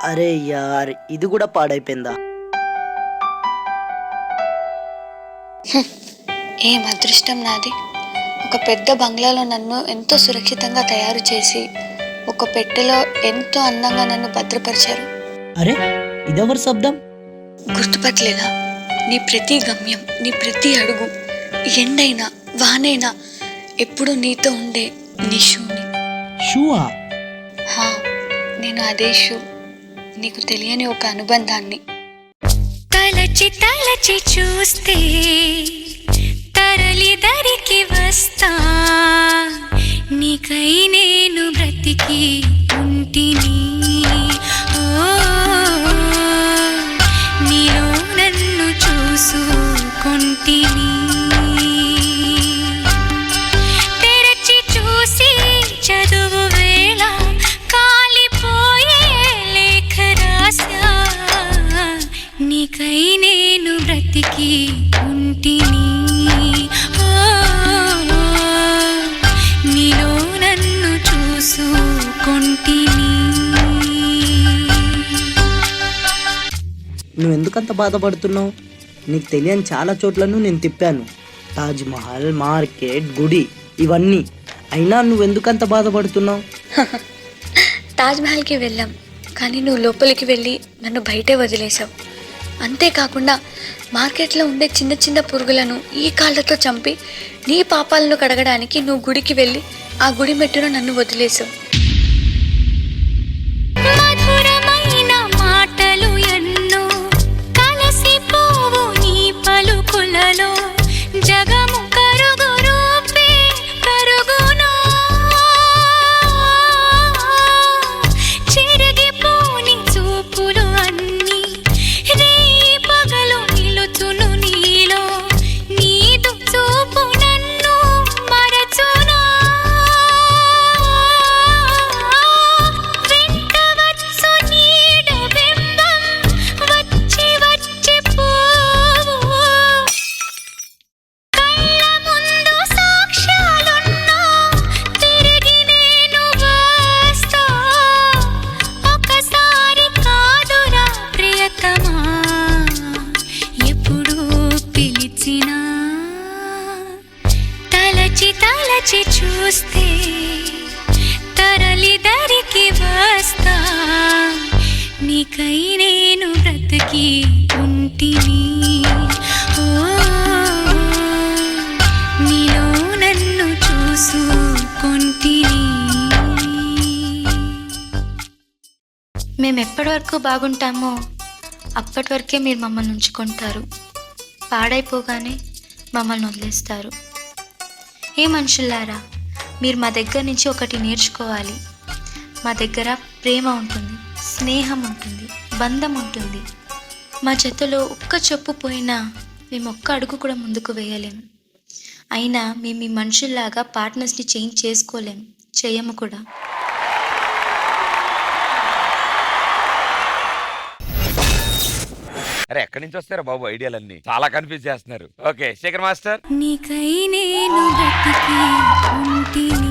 అరే యార్, ఇది కూడా పాడైపోయిందా? ఏం అదృష్టం నాది. ఒక పెద్ద బంగ్లాలో నన్ను ఎంతో సురక్షితంగా తయారు చేసి ఒక పెట్టెలో ఎంతో అందంగా నన్ను భద్రపరిచారు. అరే, ఇదెవరి శబ్దం? గుర్తుపట్టలేదా? నీ ప్రతి గమ్యం, నీ ప్రతి అడుగు, ఎండైనా వానైనా ఎప్పుడు నీతో ఉండే నీ షూని. షూవా? హా, నేను అదే షూ. నీకు తెలియని ఒక అనుబంధాన్ని. తలచి తలచి చూస్తే తరలి దరికి వస్తా, నీకై నేను బ్రతికి ఉంటిని. నీలో నన్ను చూసుకుంటిని. తెరచి చూసి చదువు వేళ కాలిపోయే లేఖ రాసా, నీకై నేను బ్రతికి ఉంటిని. నీలో నన్ను చూసుకుంటిని. నువ్వెందుకంత బాధపడుతున్నావు? నీకు తెలియని చాలా చోట్లను నేను తిప్పాను. తాజ్మహల్, మార్కెట్, గుడి, ఇవన్నీ. అయినా నువ్వెందుకంత బాధపడుతున్నావు? తాజ్మహల్కి వెళ్ళాం, కానీ నువ్వు లోపలికి వెళ్ళి నన్ను బయటే వదిలేసావు. అంతేకాకుండా మార్కెట్లో ఉండే చిన్న చిన్న పురుగులను ఈ కాళ్ళతో చంపి నీ పాపాలను కడగడానికి నువ్వు గుడికి వెళ్ళి ఆ గుడి మెట్టున నన్ను వదిలేసావు. మధురమైన మాటలు ఎన్నో కలసిపోవు నీ పలుకులలో, జగము కరుగు రూపే కరుగునో, చెరిగిపోని చూపులు అన్నీ రే పగలు నిలుచును నీలో, నీదు చూపు నన్ను మరచునా. వెంటవచ్చు నీడ బింబం వచ్చి వచ్చి పోవు, కళ్ళ ముందు సాక్ష్యాలున్నా తిరిగి నేను వస్తా. ఒకసారి కాదురా ప్రియతమా, ఎప్పుడు పిలిచినా తలచి తలచి చూస్తే తరలి దరికి వస్తా, నీకై నేను బ్రతికి ఉంటిని. ఓ, నీలో నన్ను చూసుకుంటిని. మేము ఎప్పటి వరకు బాగుంటామో అప్పటి వరకే మీరు మమ్మల్ని ఉంచుకుంటారు. పాడైపోగానే మమ్మల్ని వదిలేస్తారు. ఏ మనుషులారా, మీరు మా దగ్గర నుంచి ఒకటి నేర్చుకోవాలి. మా దగ్గర ప్రేమ ఉంటుంది, స్నేహం ఉంటుంది, బంధం ఉంటుంది. మా చేతిలో ఒక్క చెప్పు పోయినా మేము ఒక్క అడుగు కూడా ముందుకు వేయలేము. అయినా మేము ఈ మనుషుల్లాగా పార్ట్నర్స్ని చేంజ్ చేసుకోలేము, చేయము కూడా. అరే, ఎక్కడి నుంచి వస్తారా బాబు ఐడియాలన్నీ? చాలా కన్ఫ్యూజ్ చేస్తున్నారు. Okay, Shekhar master. నీకై నేను బ్రతికి ఉంటిని.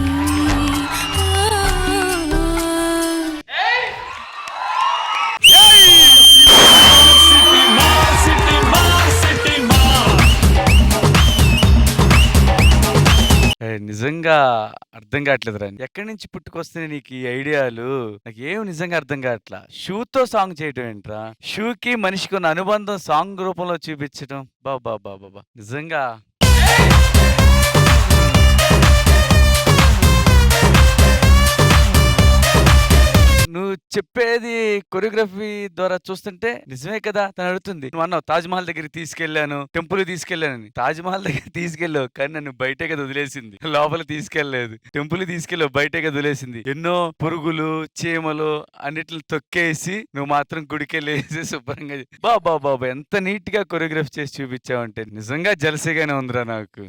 నిజంగా అర్థం కావట్లేదు రా, ఎక్కడి నుంచి పుట్టుకొస్తే నీకు ఈ ఐడియాలు? నాకు ఏం నిజంగా అర్థం కావట్లా. షూతో సాంగ్ చేయటం ఏంట్రా? షూకి మనిషికి ఉన్న అనుబంధం సాంగ్ రూపంలో చూపించడం, బాబా బాబా నిజంగా. నువ్వు చెప్పేది కొరియోగ్రఫీ ద్వారా చూస్తుంటే నిజమే కదా. తను అడుగుతుంది, నువ్వు అన్నావు తాజ్మహల్ దగ్గరికి తీసుకెళ్లాను, టెంపుల్ తీసుకెళ్లానని. తాజ్మహల్ దగ్గర తీసుకెళ్ళావు, కానీ నన్ను బయటే కదా వదిలేసింది, లోపల తీసుకెళ్లేదు. టెంపుల్ తీసుకెళ్ళావు, బయటే కదా వదిలేసింది. ఎన్నో పురుగులు, చీమలు అన్నిటిని తొక్కేసి నువ్వు మాత్రం గుడికెళ్ళేసి శుభ్రంగా. బాబా బాబా, ఎంత నీట్ గా కొరియోగ్రఫీ చేసి చూపించావంటే నిజంగా జలసీగానే ఉందిరా నాకు.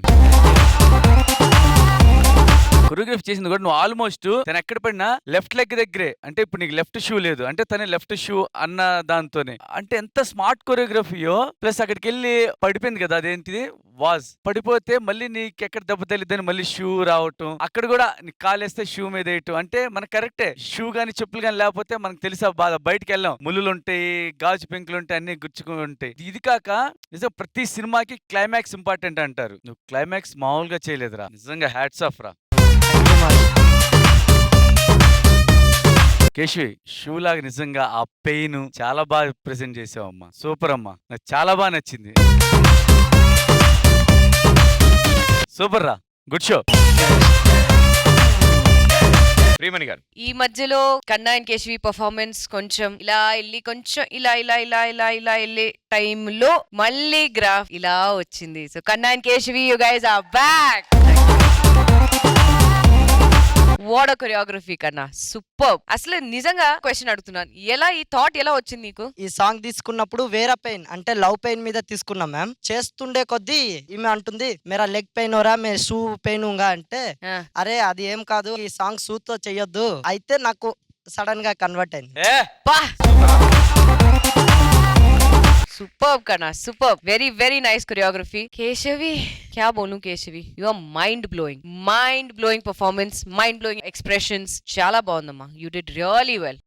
కొరియోగ్రఫీ చేసింది కూడా నువ్వు ఆల్మోస్ట్ తను ఎక్కడ పడినా లెఫ్ట్ లెగ్ దగ్గరే, అంటే ఇప్పుడు నీకు లెఫ్ట్ షూ లేదు అంటే తన లెఫ్ట్ షూ అన్న దాంతోనే, అంటే ఎంత స్మార్ట్ కొరియోగ్రఫీయో. ప్లస్ అక్కడికి వెళ్ళి పడిపోయింది కదా, అదేంటిది వాజ్ పడిపోతే మళ్ళీ నీకు ఎక్కడ దెబ్బ తగిలిద్దని మళ్ళీ షూ రావటం, అక్కడ కూడా నీకు కాలేస్తే షూ మీద వేయటం, అంటే మనకు కరెక్టే. షూ గాని చెప్పులు గాని లేకపోతే మనకు తెలిసా బాధ. బయటకు వెళ్ళాం, ముళ్ళులు ఉంటాయి, గాజు పెంకులు ఉంటాయి, అన్ని గుచ్చుకుని ఉంటాయి. ఇది కాక నిజం ప్రతి సినిమాకి క్లైమాక్స్ ఇంపార్టెంట్ అంటారు, నువ్వు క్లైమాక్స్ మామూలుగా చేయలేదురా, నిజంగా హ్యాట్స్ ఆఫ్ రా. కేశవి షూ లాగా నిజంగా ఆ పెయిన్ చాలా బాగా ప్రెజెంట్ చేసావమ్మా, సూపర్ అమ్మా, నాకు చాలా బాగా నచ్చింది. సూపర్ రా, గుడ్ షో. ప్రియమణి గారు, ఈ మధ్యలో కన్నా అండ్ కేశవి పర్ఫార్మెన్స్ కొంచెం ఇలా వెళ్ళి కొంచెం ఇలా వెళ్ళే టైంలో మళ్ళీ గ్రాఫ్ ఇలా వచ్చింది. So Kanna and Keshavi, you guys are back. What choreography Kanna, super. అసలు నిజంగా క్వశ్చన్ అడుగుతున్నాను, ఈ థాట్ ఎలా వచ్చింది నీకు? ఈ సాంగ్ తీసుకున్నప్పుడు వేరే పెయిన్ అంటే లవ్ పెయిన్ మీద తీసుకున్నాం మ్యామ్. చేస్తుండే కొద్దీ ఈమె అంటుంది మేరా లెగ్ పెయిన్ ఓరా మే షూ పెయిన్ ఉంగా అంటే, అరే అది ఏం కాదు, ఈ సాంగ్ షూ తో చెయ్యొద్దు. అయితే నాకు సడన్ గా కన్వర్ట్ అయింది. Superb Kana, superb. Very, very nice choreography. Keshavi, kya bolu Keshavi? You are mind-blowing performance, mind-blowing expressions. Chala బాగుందమ్మా. You did really well.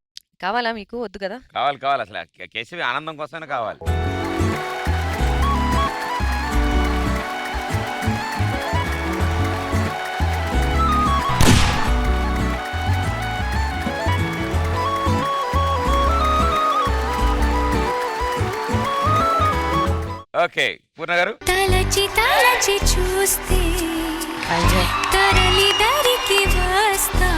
కావాలా మీకు? వద్దు కదా? కావాలి అసలు కేశవి ఆనందం కోసమే కావాలి. ఓకే పూర్ణ గారు, తలచి చూస్తే తరలి దరికి వస్తా.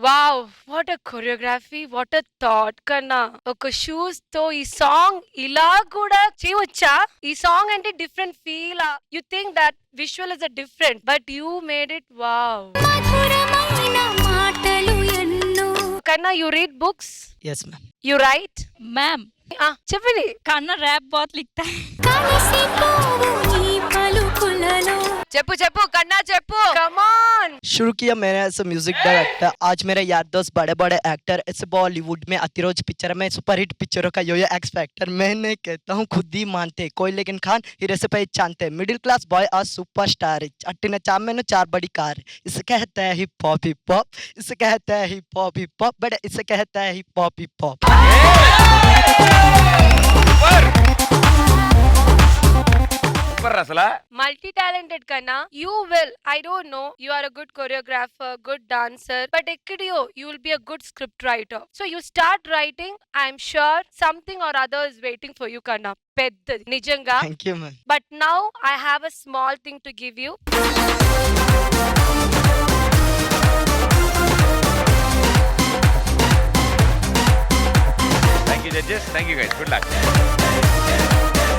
Wow, what a choreography, what a thought కన్నా. ఒక షూస్ తో ఈ సాంగ్ ఇలా కూడా చేయవచ్చా? ఈ సాంగ్ అంటే different feel. You think that visual is different but you made it wow. మధురమైన మాటలు ఎన్నో. Kanna, you read books? Yes ma'am. You right? Ma'am చెప్పండి. कान्ना रैप बहुत लिखता है. కలిసిపోవు ఈ పలుకులలో. చెప్పు కన్నా చెప్పు. Come on. शुरू किया मैंने एज म्यूजिक डायरेक्टर. आज मेरे यार दोस्त बड़े एक्टर इस बॉलीवुड में अतिरोज पिक्चर में सुपरहिट पिक्चरों का यो एक्स फैक्टर. मैं नहीं कहता हूँ, खुद ही मानते कोई, लेकिन खान हीरे से पहचानते. मिडिल क्लास बॉय और सुपरस्टार. अट्टी ने चाम में 4 बड़ी कार. इसे कहते हैं हिप हॉप. इसे कहते हैं हिप हॉप बड़े. इसे कहते हैं हिप हॉप. సూపర్ అసలు. మల్టీ టాలెంటెడ్ కన్నా. You will, I don't know, you are a good choreographer, good dancer, but ఎక్కడియో you will be a good script writer. So you start writing. I'm sure something or other is waiting for you కన్నా. పెద్దది నిజంగా. Thank you man. But now I have a small thing to give you. Thank you judges, thank you guys, good luck.